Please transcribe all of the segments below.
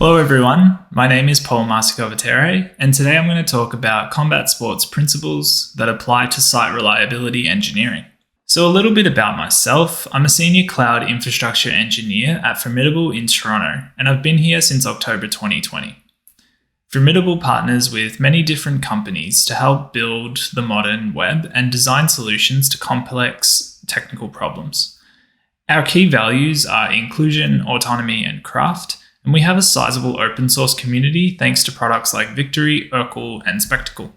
Hello everyone, my name is Marsicovetere, and today I'm going to talk about combat sports principles that apply to site reliability engineering. So a little bit about myself. I'm a senior cloud infrastructure engineer at Formidable in Toronto, and I've been here since October 2020. Formidable partners with many different companies to help build the modern web and design solutions to complex technical problems. Our key values are inclusion, autonomy, and craft, and we have a sizable open source community thanks to products like Victory, Urkel, and Spectacle.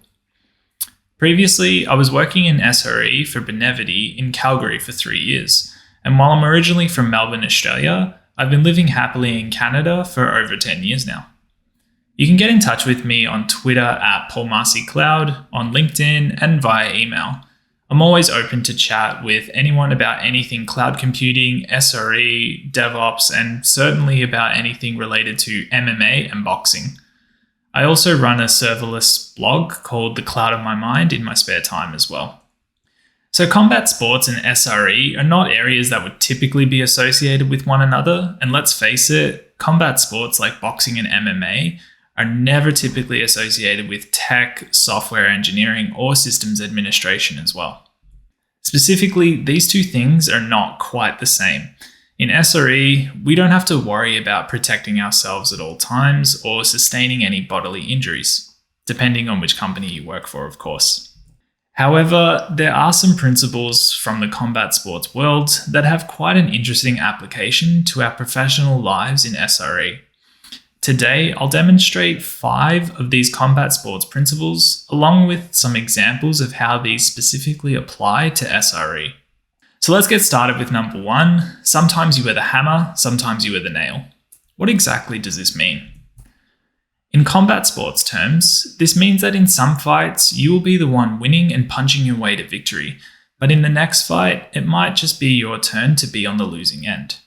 Previously, I was working in SRE for Benevity in Calgary for 3 years, and while I'm originally from Melbourne, Australia, I've been living happily in Canada for over 10 years now. You can get in touch with me on Twitter at PaulMarsiCloud, on LinkedIn, and via email. I'm always open to chat with anyone about anything cloud computing, SRE, DevOps, and certainly about anything related to MMA and boxing. I also run a serverless blog called The Cloud of My Mind in my spare time as well. So combat sports and SRE are not areas that would typically be associated with one another, and let's face it, combat sports like boxing and MMA are never typically associated with tech, software engineering, or systems administration as well. Specifically, these two things are not quite the same. In SRE, we don't have to worry about protecting ourselves at all times or sustaining any bodily injuries, depending on which company you work for, of course. However, there are some principles from the combat sports world that have quite an interesting application to our professional lives in SRE. Today, I'll demonstrate 5 of these combat sports principles, along with some examples of how these specifically apply to SRE. So let's get started with number 1. Sometimes you are the hammer, sometimes you are the nail. What exactly does this mean? In combat sports terms, this means that in some fights, you will be the one winning and punching your way to victory, but in the next fight, it might just be your turn to be on the losing end.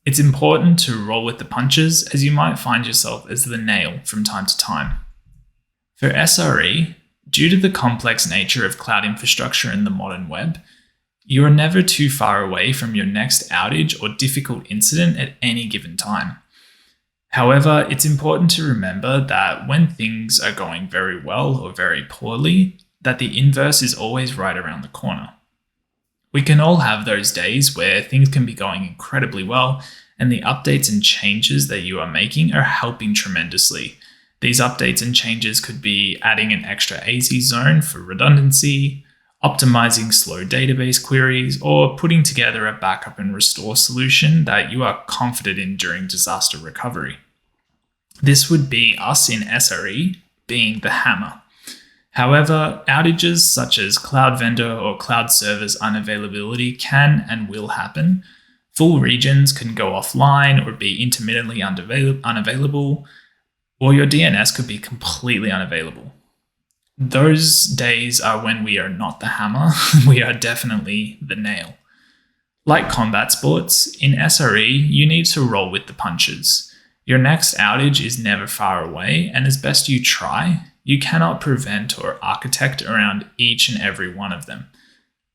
It's important to roll with the punches, as you might find yourself as the nail from time to time. For SRE, due to the complex nature of cloud infrastructure in the modern web, you are never too far away from your next outage or difficult incident at any given time. However, it's important to remember that when things are going very well or very poorly, that the inverse is always right around the corner. We can all have those days where things can be going incredibly well, and the updates and changes that you are making are helping tremendously. These updates and changes could be adding an extra AZ zone for redundancy, optimizing slow database queries, or putting together a backup and restore solution that you are confident in during disaster recovery. This would be us in SRE being the hammer. However, outages such as cloud vendor or cloud servers unavailability can and will happen. Full regions can go offline or be intermittently unavailable, or your DNS could be completely unavailable. Those days are when we are not the hammer, we are definitely the nail. Like combat sports, in SRE, you need to roll with the punches. Your next outage is never far away, and as best you try, you cannot prevent or architect around each and every one of them.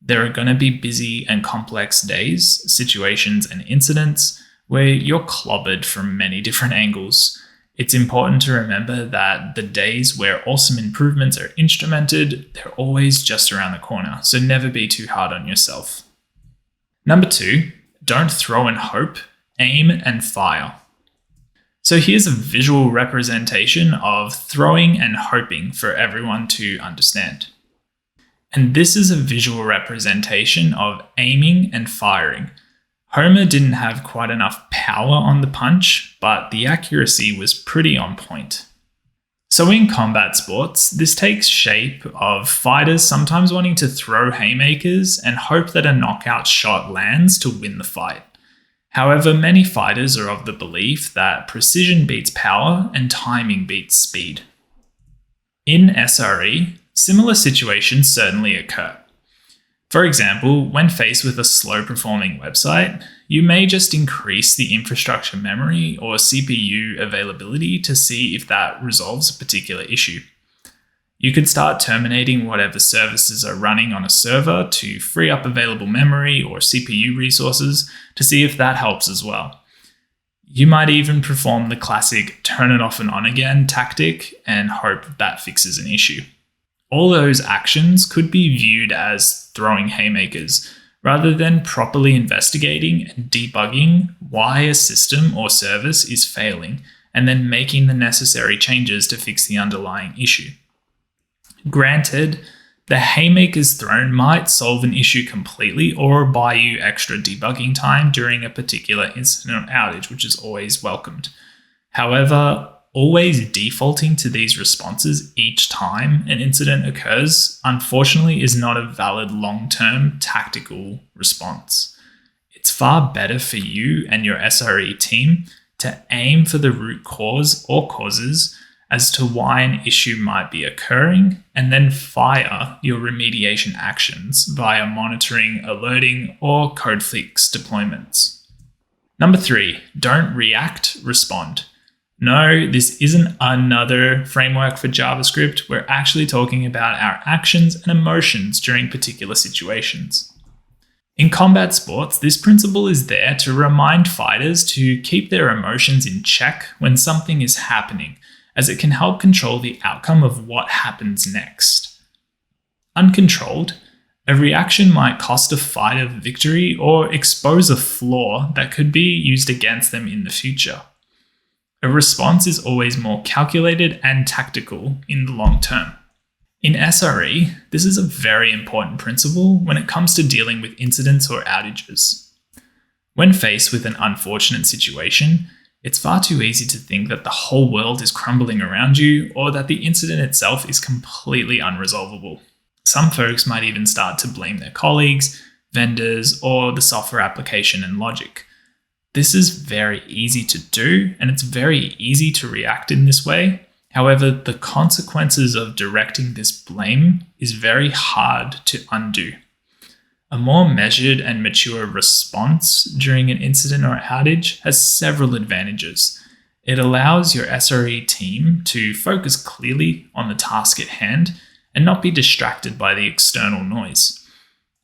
There are going to be busy and complex days, situations, and incidents where you're clobbered from many different angles. It's important to remember that the days where awesome improvements are instrumented, they're always just around the corner, so never be too hard on yourself. Number 2, don't throw and hope, aim and fire. So here's a visual representation of throwing and hoping for everyone to understand. And this is a visual representation of aiming and firing. Homer didn't have quite enough power on the punch, but the accuracy was pretty on point. So in combat sports, this takes shape of fighters sometimes wanting to throw haymakers and hope that a knockout shot lands to win the fight. However, many fighters are of the belief that precision beats power and timing beats speed. In SRE, similar situations certainly occur. For example, when faced with a slow-performing website, you may just increase the infrastructure memory or CPU availability to see if that resolves a particular issue. You could start terminating whatever services are running on a server to free up available memory or CPU resources to see if that helps as well. You might even perform the classic turn it off and on again tactic and hope that fixes an issue. All those actions could be viewed as throwing haymakers, rather than properly investigating and debugging why a system or service is failing and then making the necessary changes to fix the underlying issue. Granted, the haymakers thrown might solve an issue completely or buy you extra debugging time during a particular incident or outage, which is always welcomed. However, always defaulting to these responses each time an incident occurs, unfortunately, is not a valid long-term tactical response. It's far better for you and your SRE team to aim for the root cause or causes as to why an issue might be occurring, and then fire your remediation actions via monitoring, alerting, or code fix deployments. Number 3, don't react, respond. No, this isn't another framework for JavaScript. We're actually talking about our actions and emotions during particular situations. In combat sports, this principle is there to remind fighters to keep their emotions in check when something is happening, as it can help control the outcome of what happens next. Uncontrolled, a reaction might cost a fighter victory or expose a flaw that could be used against them in the future. A response is always more calculated and tactical in the long term. In SRE, this is a very important principle when it comes to dealing with incidents or outages. When faced with an unfortunate situation, it's far too easy to think that the whole world is crumbling around you or that the incident itself is completely unresolvable. Some folks might even start to blame their colleagues, vendors, or the software application and logic. This is very easy to do, and it's very easy to react in this way. However, the consequences of directing this blame is very hard to undo. A more measured and mature response during an incident or outage has several advantages. It allows your SRE team to focus clearly on the task at hand and not be distracted by the external noise.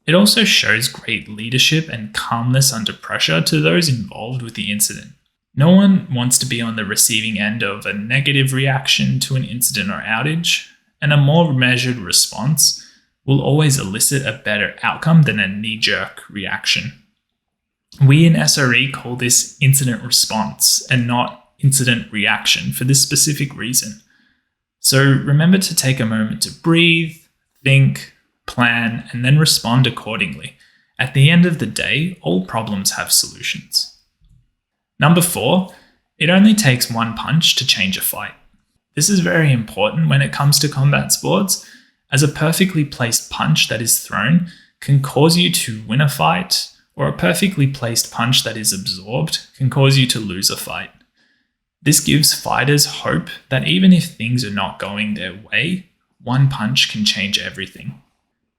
It also shows great leadership and calmness under pressure to those involved with the incident. No one wants to be on the receiving end of a negative reaction to an incident or outage, and a more measured response will always elicit a better outcome than a knee-jerk reaction. We in SRE call this incident response and not incident reaction for this specific reason. So remember to take a moment to breathe, think, plan, and then respond accordingly. At the end of the day, all problems have solutions. Number 4, it only takes one punch to change a fight. This is very important when it comes to combat sports, as a perfectly placed punch that is thrown can cause you to win a fight, or a perfectly placed punch that is absorbed can cause you to lose a fight. This gives fighters hope that even if things are not going their way, one punch can change everything.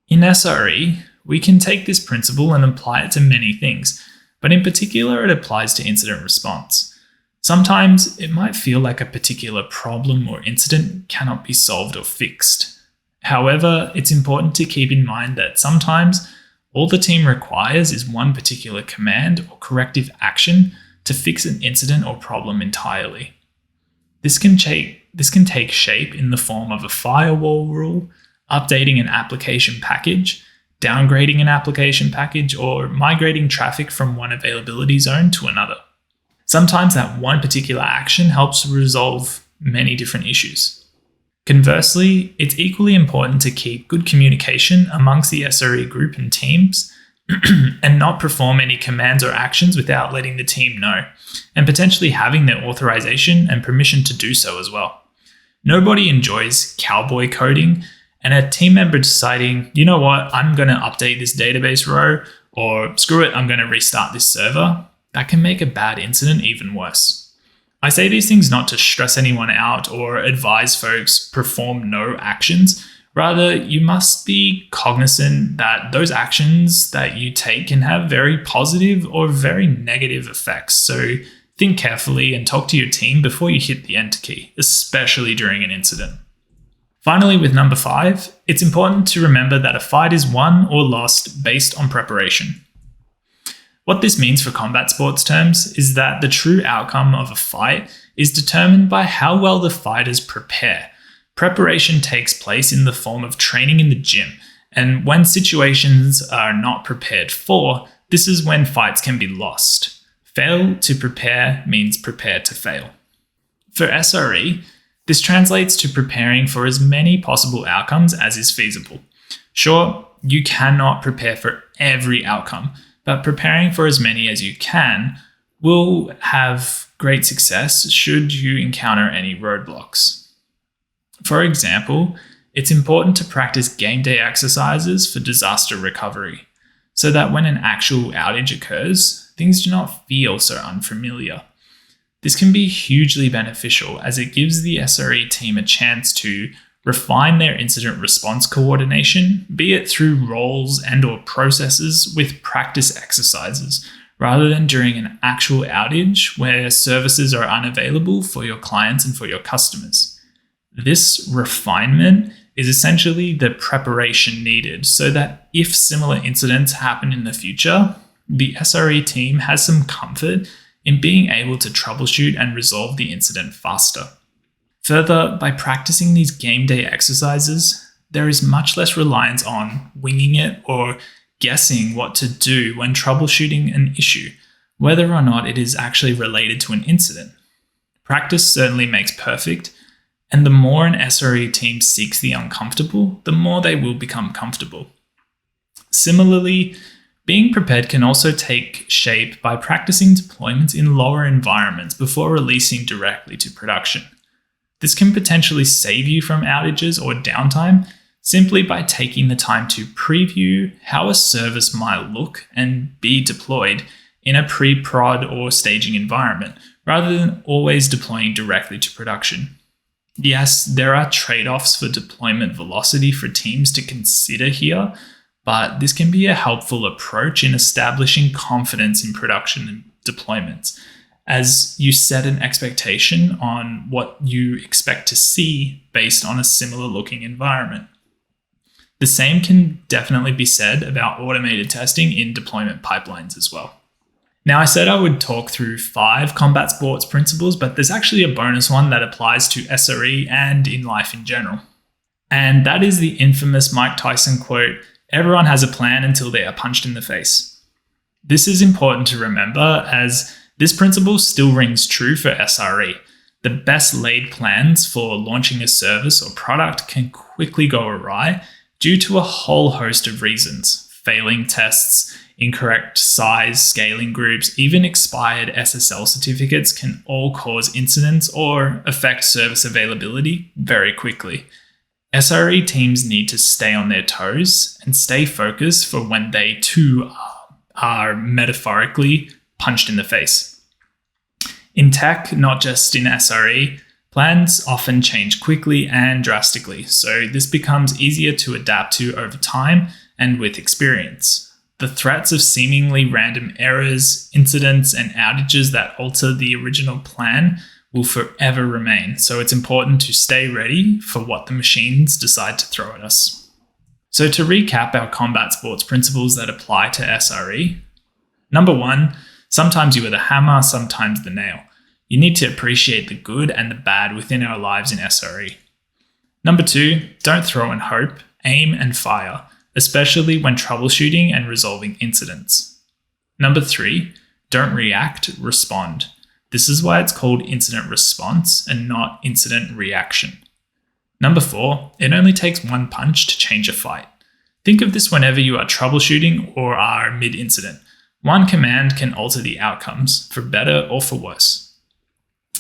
In SRE, we can take this principle and apply it to many things, but in particular it applies to incident response. Sometimes it might feel like a particular problem or incident cannot be solved or fixed. However, it's important to keep in mind that sometimes all the team requires is one particular command or corrective action to fix an incident or problem entirely. This can take shape in the form of a firewall rule, updating an application package, downgrading an application package, or migrating traffic from one availability zone to another. Sometimes that one particular action helps resolve many different issues. Conversely, it's equally important to keep good communication amongst the SRE group and teams and not perform any commands or actions without letting the team know, and potentially having their authorization and permission to do so as well. Nobody enjoys cowboy coding, and a team member deciding, you know what, I'm going to update this database row, or screw it, I'm going to restart this server, that can make a bad incident even worse. I say these things not to stress anyone out or advise folks perform no actions. Rather, you must be cognizant that those actions that you take can have very positive or very negative effects. So think carefully and talk to your team before you hit the enter key, especially during an incident. Finally, with number 5, it's important to remember that a fight is won or lost based on preparation. What this means for combat sports terms is that the true outcome of a fight is determined by how well the fighters prepare. Preparation takes place in the form of training in the gym, and when situations are not prepared for, this is when fights can be lost. Fail to prepare means prepare to fail. For SRE, this translates to preparing for as many possible outcomes as is feasible. Sure, you cannot prepare for every outcome, but preparing for as many as you can will have great success should you encounter any roadblocks. For example, it's important to practice game day exercises for disaster recovery, so that when an actual outage occurs, things do not feel so unfamiliar. This can be hugely beneficial as it gives the SRE team a chance to refine their incident response coordination, be it through roles and/or processes with practice exercises, rather than during an actual outage where services are unavailable for your clients and for your customers. This refinement is essentially the preparation needed so that if similar incidents happen in the future, the SRE team has some comfort in being able to troubleshoot and resolve the incident faster. Further, by practicing these game day exercises, there is much less reliance on winging it or guessing what to do when troubleshooting an issue, whether or not it is actually related to an incident. Practice certainly makes perfect, and the more an SRE team seeks the uncomfortable, the more they will become comfortable. Similarly, being prepared can also take shape by practicing deployments in lower environments before releasing directly to production. This can potentially save you from outages or downtime simply by taking the time to preview how a service might look and be deployed in a pre-prod or staging environment, rather than always deploying directly to production. Yes, there are trade-offs for deployment velocity for teams to consider here, but this can be a helpful approach in establishing confidence in production deployments, as you set an expectation on what you expect to see based on a similar looking environment. The same can definitely be said about automated testing in deployment pipelines as well. Now, I said I would talk through 5 combat sports principles, but there's actually a bonus one that applies to SRE and in life in general. And that is the infamous Mike Tyson quote, "Everyone has a plan until they are punched in the face." This is important to remember as this principle still rings true for SRE. The best laid plans for launching a service or product can quickly go awry due to a whole host of reasons. Failing tests, incorrect size scaling groups, even expired SSL certificates can all cause incidents or affect service availability very quickly. SRE teams need to stay on their toes and stay focused for when they too are metaphorically punched in the face. In tech, not just in SRE, plans often change quickly and drastically, so this becomes easier to adapt to over time and with experience. The threats of seemingly random errors, incidents, and outages that alter the original plan will forever remain, so it's important to stay ready for what the machines decide to throw at us. So to recap our combat sports principles that apply to SRE, number 1, sometimes you are the hammer, sometimes the nail. You need to appreciate the good and the bad within our lives in SRE. Number 2, don't throw and hope, aim and fire, especially when troubleshooting and resolving incidents. Number 3, don't react, respond. This is why it's called incident response and not incident reaction. Number 4, it only takes one punch to change a fight. Think of this whenever you are troubleshooting or are mid-incident. One command can alter the outcomes, for better or for worse.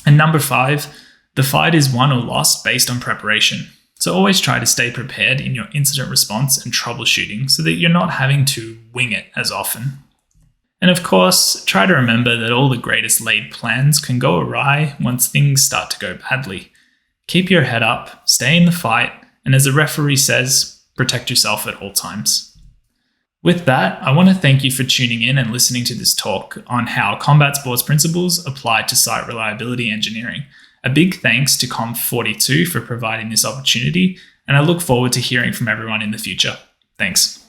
And number 5, the fight is won or lost based on preparation. So always try to stay prepared in your incident response and troubleshooting so that you're not having to wing it as often. And of course, try to remember that all the greatest laid plans can go awry once things start to go badly. Keep your head up, stay in the fight, and as the referee says, protect yourself at all times. With that, I want to thank you for tuning in and listening to this talk on how combat sports principles apply to site reliability engineering. A big thanks to Conf42 for providing this opportunity, and I look forward to hearing from everyone in the future. Thanks.